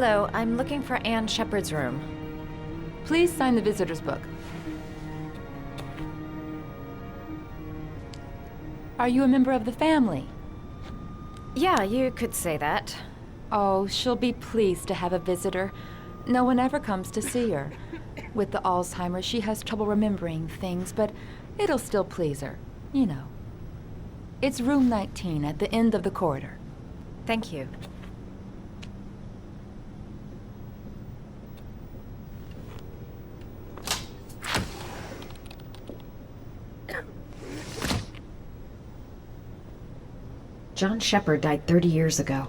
Hello, I'm looking for Anne Sheppard's room. Please sign the visitor's book. Are you a member of the family? Yeah, you could say that. Oh, she'll be pleased to have a visitor. No one ever comes to see her. With the Alzheimer's, she has trouble remembering things, but it'll still please her, you know. It's room 19 at the end of the corridor. Thank you. John Sheppard died 30 years ago.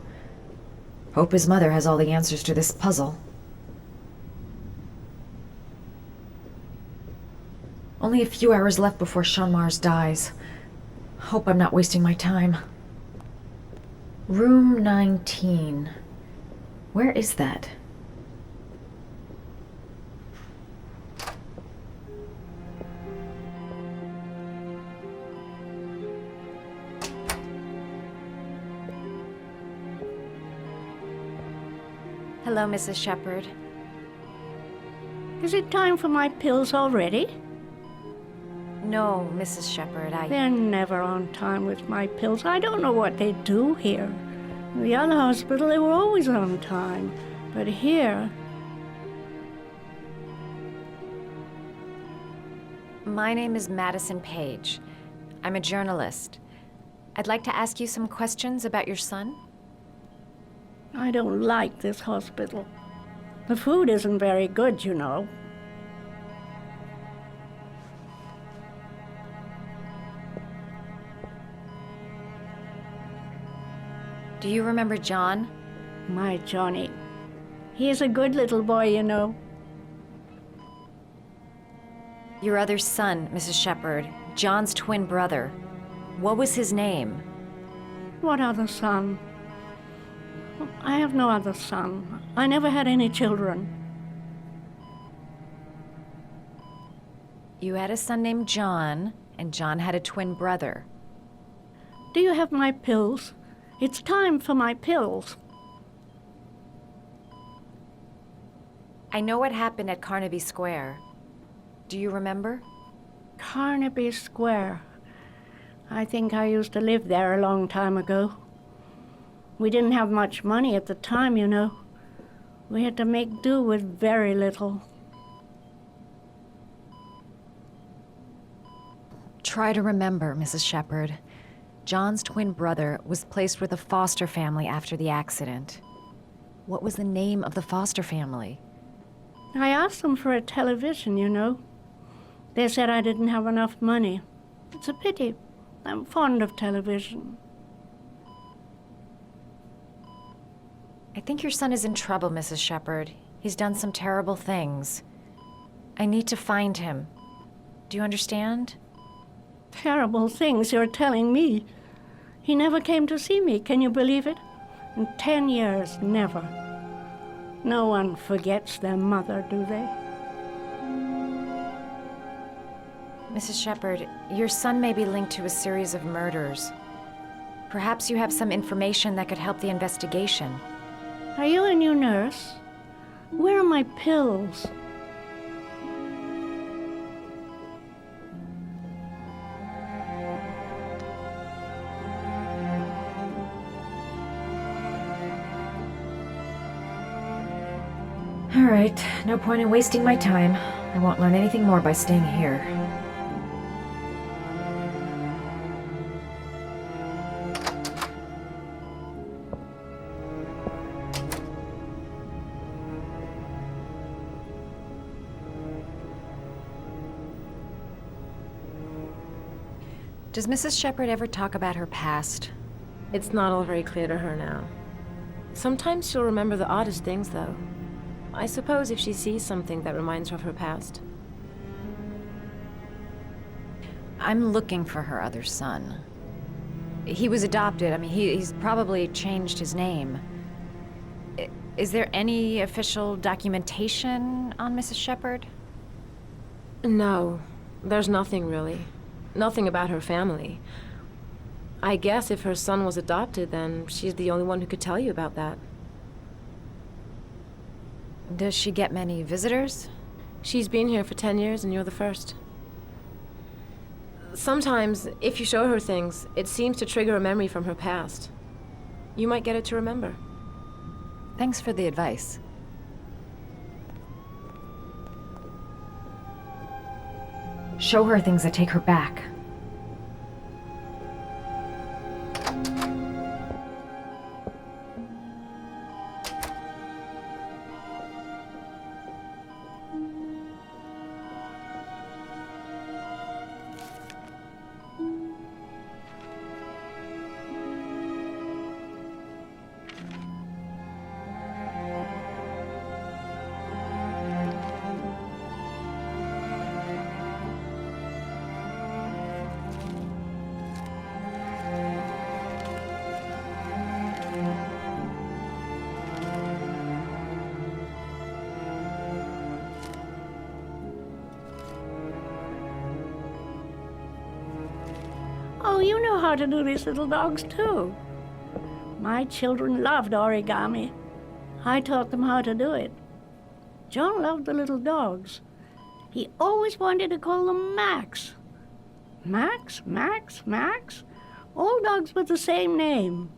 Hope his mother has all the answers to this puzzle. Only a few hours left before Sean Mars dies. Hope I'm not wasting my time. Room 19. Where is that? Hello, Mrs. Sheppard. Is it time for my pills already? No, Mrs. Sheppard, They're never on time with my pills. I don't know what they do here. In the other hospital, they were always on time. But here... My name is Madison Page. I'm a journalist. I'd like to ask you some questions about your son. I don't like this hospital. The food isn't very good, you know. Do you remember John? My Johnny. He is a good little boy, you know. Your other son, Mrs. Sheppard, John's twin brother. What was his name? What other son? I have no other son. I never had any children. You had a son named John, and John had a twin brother. Do you have my pills? It's time for my pills. I know what happened at Carnaby Square. Do you remember? Carnaby Square. I think I used to live there a long time ago. We didn't have much money at the time, you know. We had to make do with very little. Try to remember, Mrs. Sheppard. John's twin brother was placed with a foster family after the accident. What was the name of the foster family? I asked them for a television, you know. They said I didn't have enough money. It's a pity. I'm fond of television. I think your son is in trouble, Mrs. Sheppard. He's done some terrible things. I need to find him. Do you understand? Terrible things you're telling me. He never came to see me, can you believe it? In 10 years, never. No one forgets their mother, do they? Mrs. Sheppard, your son may be linked to a series of murders. Perhaps you have some information that could help the investigation. Are you a new nurse? Where are my pills? All right, no point in wasting my time. I won't learn anything more by staying here. Does Mrs. Sheppard ever talk about her past? It's not all very clear to her now. Sometimes she'll remember the oddest things, though. I suppose if she sees something that reminds her of her past. I'm looking for her other son. He was adopted. I mean, he's probably changed his name. Is there any official documentation on Mrs. Sheppard? No, there's nothing really. Nothing about her family. I guess if her son was adopted, then she's the only one who could tell you about that. Does she get many visitors? She's been here for 10 years and you're the first. Sometimes, if you show her things, it seems to trigger a memory from her past. You might get it to remember. Thanks for the advice. Show her things that take her back. Oh, you know how to do these little dogs, too. My children loved origami. I taught them how to do it. John loved the little dogs. He always wanted to call them Max. Max, Max, Max? All dogs with the same name.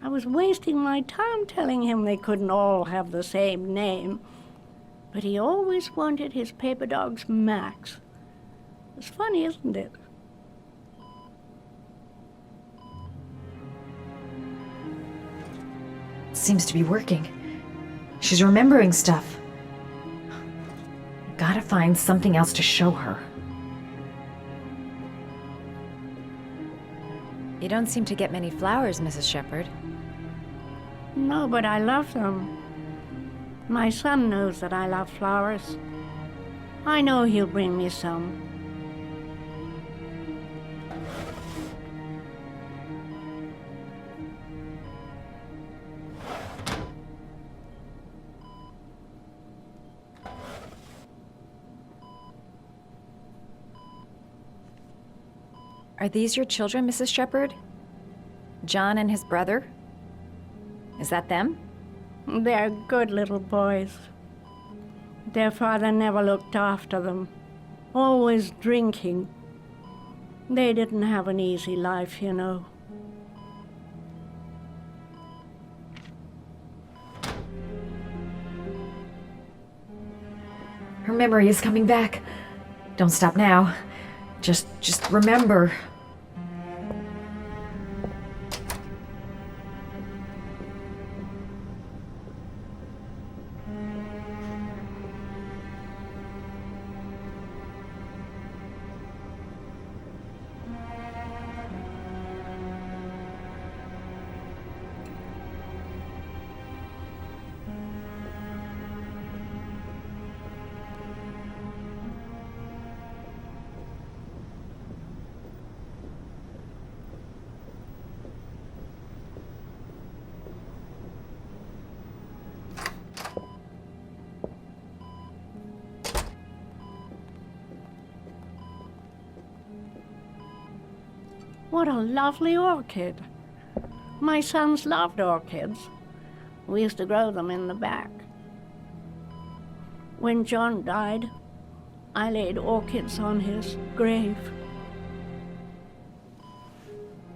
I was wasting my time telling him they couldn't all have the same name. But he always wanted his paper dogs Max. It's funny, isn't it? Seems to be working. She's remembering stuff. Gotta find something else to show her. You don't seem to get many flowers, Mrs. Sheppard. No, but I love them. My son knows that I love flowers. I know he'll bring me some. Are these your children, Mrs. Sheppard? John and his brother? Is that them? They're good little boys. Their father never looked after them, always drinking. They didn't have an easy life, you know. Her memory is coming back. Don't stop now. Just remember. What a lovely orchid. My sons loved orchids. We used to grow them in the back. When John died, I laid orchids on his grave.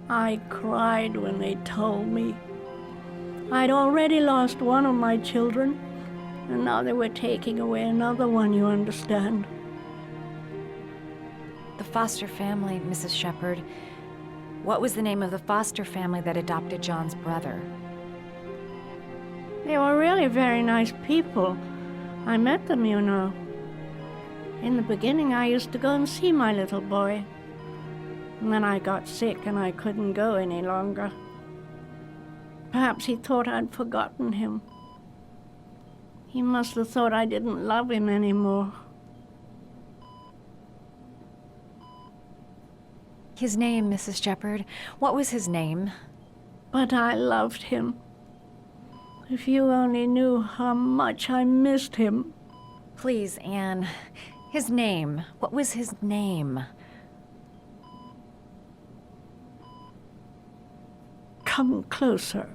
I cried when they told me. I'd already lost one of my children, and now they were taking away another one, you understand. The foster family, Mrs. Sheppard. What was the name of the foster family that adopted John's brother? They were really very nice people. I met them, you know. In the beginning, I used to go and see my little boy. And then I got sick and I couldn't go any longer. Perhaps he thought I'd forgotten him. He must have thought I didn't love him anymore. His name, Mrs. Sheppard. What was his name? But I loved him. If you only knew how much I missed him. Please, Anne. His name. What was his name? Come closer.